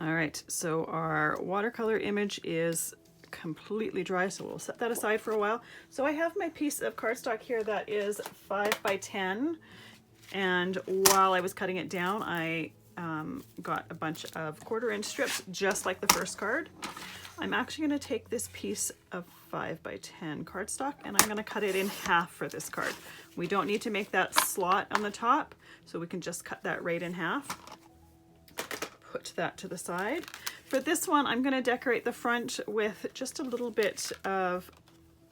All right, so our watercolor image is completely dry, so we'll set that aside for a while. So I have my piece of cardstock here that is 5 by 10, and while I was cutting it down, I got a bunch of 1/4-inch strips, just like the first card. I'm actually going to take this piece of 5 by 10 cardstock and I'm going to cut it in half for this card. We don't need to make that slot on the top, so we can just cut that right in half. Put that to the side. For this one, I'm going to decorate the front with just a little bit of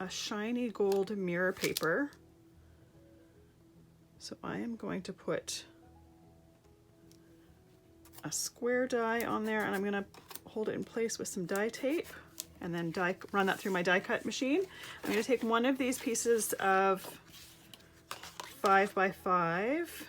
a shiny gold mirror paper. So I am going to put a square die on there, and I'm going to hold it in place with some die tape and then run that through my die cut machine. I'm going to take one of these pieces of 5 by 5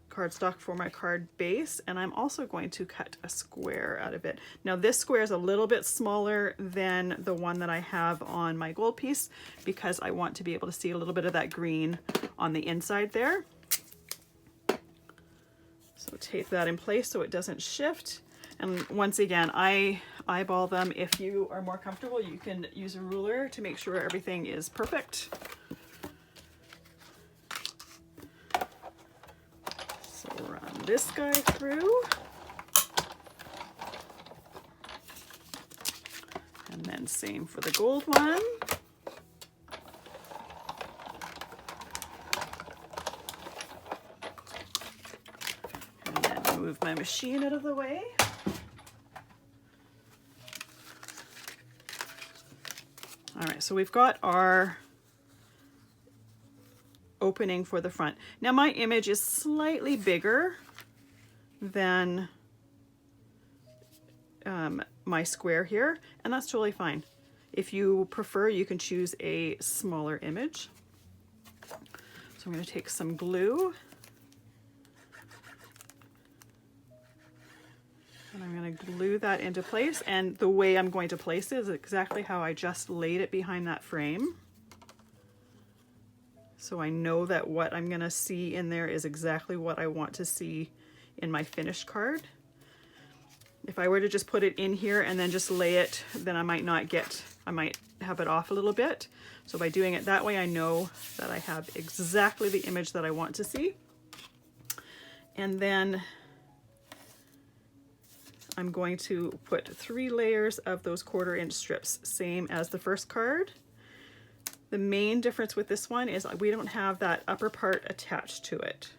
cardstock for my card base, and I'm also going to cut a square out of it. Now this square is a little bit smaller than the one that I have on my gold piece because I want to be able to see a little bit of that green on the inside there. So tape that in place so it doesn't shift. And once again, I eyeball them. If you are more comfortable, you can use a ruler to make sure everything is perfect. So run this guy through. And then same for the gold one. And then move my machine out of the way. All right, so we've got our opening for the front. Now my image is slightly bigger than my square here, and that's totally fine. If you prefer, you can choose a smaller image. So I'm going to take some glue and I'm going to glue that into place, and the way I'm going to place it is exactly how I just laid it behind that frame. So I know that what I'm going to see in there is exactly what I want to see in my finished card. If I were to just put it in here and then just lay it, then I might have it off a little bit. So by doing it that way, I know that I have exactly the image that I want to see. And then I'm going to put 3 layers of those 1/4-inch strips, same as the first card. The main difference with this one is we don't have that upper part attached to it.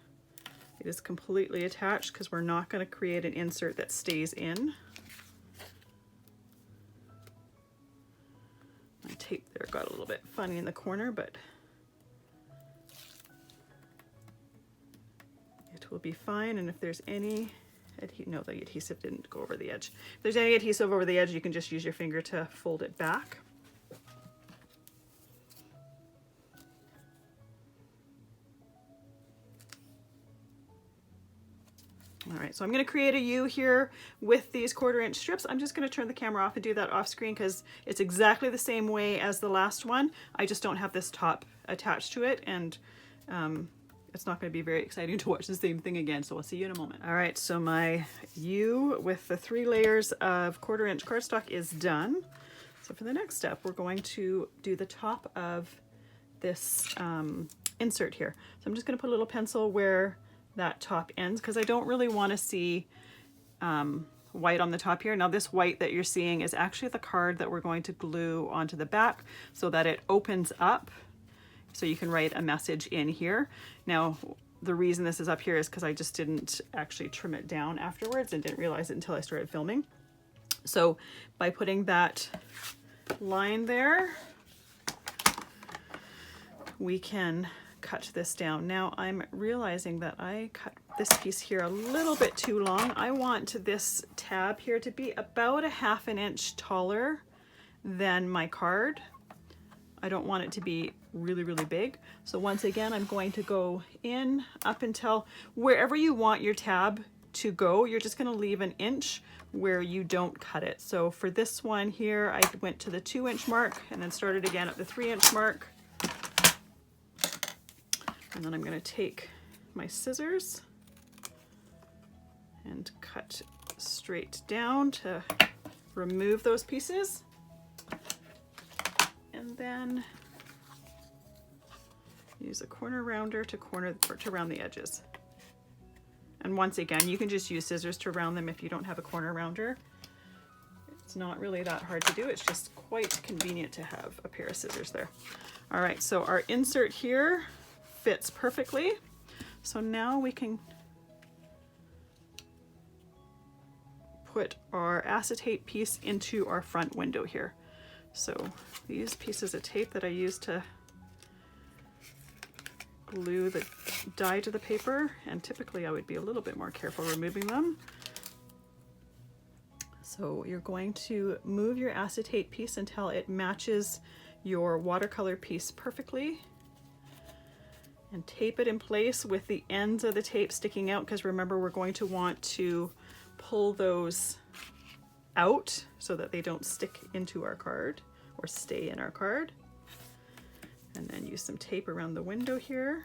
It is completely attached because we're not going to create an insert that stays in. My tape there got a little bit funny in the corner, but it will be fine. And if there's any no, the adhesive didn't go over the edge. If there's any adhesive over the edge, you can just use your finger to fold it back. All right, so I'm going to create a U here with these 1/4-inch strips. I'm just going to turn the camera off and do that off screen because it's exactly the same way as the last one. I just don't have this top attached to it, and it's not going to be very exciting to watch the same thing again, so I'll see you in a moment. All right, so my U with the 3 layers of 1/4-inch cardstock is done. So for the next step, we're going to do the top of this insert here. So I'm just going to put a little pencil where that top ends because I don't really want to see white on the top here. Now this white that you're seeing is actually the card that we're going to glue onto the back so that it opens up so you can write a message in here. Now the reason this is up here is because I just didn't actually trim it down afterwards and didn't realize it until I started filming. So by putting that line there, we can cut this down. Now I'm realizing that I cut this piece here a little bit too long. I want this tab here to be about 1/2 inch taller than my card. I don't want it to be really, really big. So once again, I'm going to go in up until wherever you want your tab to go, you're just going to leave 1 inch where you don't cut it. So for this one here, I went to the 2-inch mark and then started again at the 3-inch mark. And then I'm going to take my scissors and cut straight down to remove those pieces. And then use a corner rounder to round the edges. And once again, you can just use scissors to round them if you don't have a corner rounder. It's not really that hard to do. It's just quite convenient to have a pair of scissors there. All right, so our insert here fits perfectly. So now we can put our acetate piece into our front window here. So these pieces of tape that I used to glue the die to the paper, and typically I would be a little bit more careful removing them. So you're going to move your acetate piece until it matches your watercolor piece perfectly, and tape it in place with the ends of the tape sticking out, because remember, we're going to want to pull those out so that they don't stick into our card or stay in our card. And then use some tape around the window here.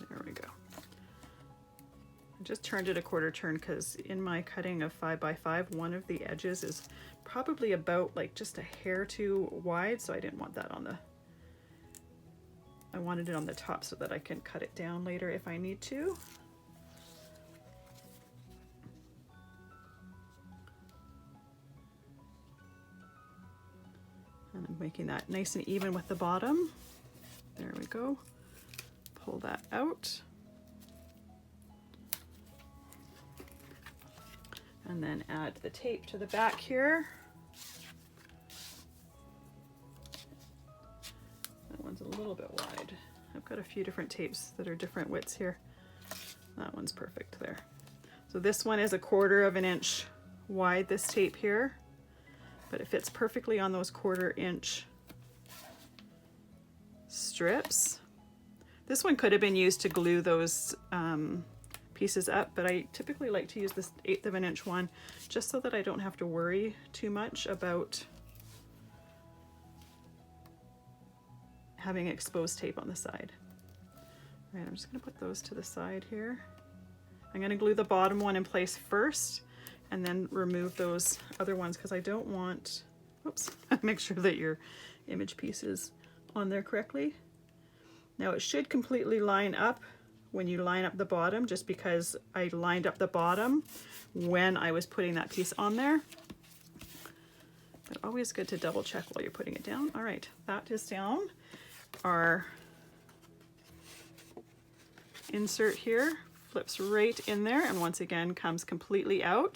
There we go. I just turned it a quarter turn because in my cutting of 5 by 5, one of the edges is probably about like just a hair too wide, so I didn't want that on the, I wanted it on the top so that I can cut it down later if I need to. And I'm making that nice and even with the bottom. There we go. Pull that out. And then add the tape to the back here. That one's a little bit wide. I've got a few different tapes that are different widths here. That one's perfect there. So this one is 1/4 of an inch wide, this tape here, but it fits perfectly on those 1/4 inch strips. This one could have been used to glue those pieces up, but I typically like to use this 1/8 of an inch one just so that I don't have to worry too much about having exposed tape on the side. All right, I'm just going to put those to the side here. I'm going to glue the bottom one in place first and then remove those other ones because I don't want, oops, make sure that your image piece is on there correctly. Now it should completely line up when you line up the bottom, just because I lined up the bottom when I was putting that piece on there. But always good to double check while you're putting it down. All right, that is down. Our insert here flips right in there and once again comes completely out.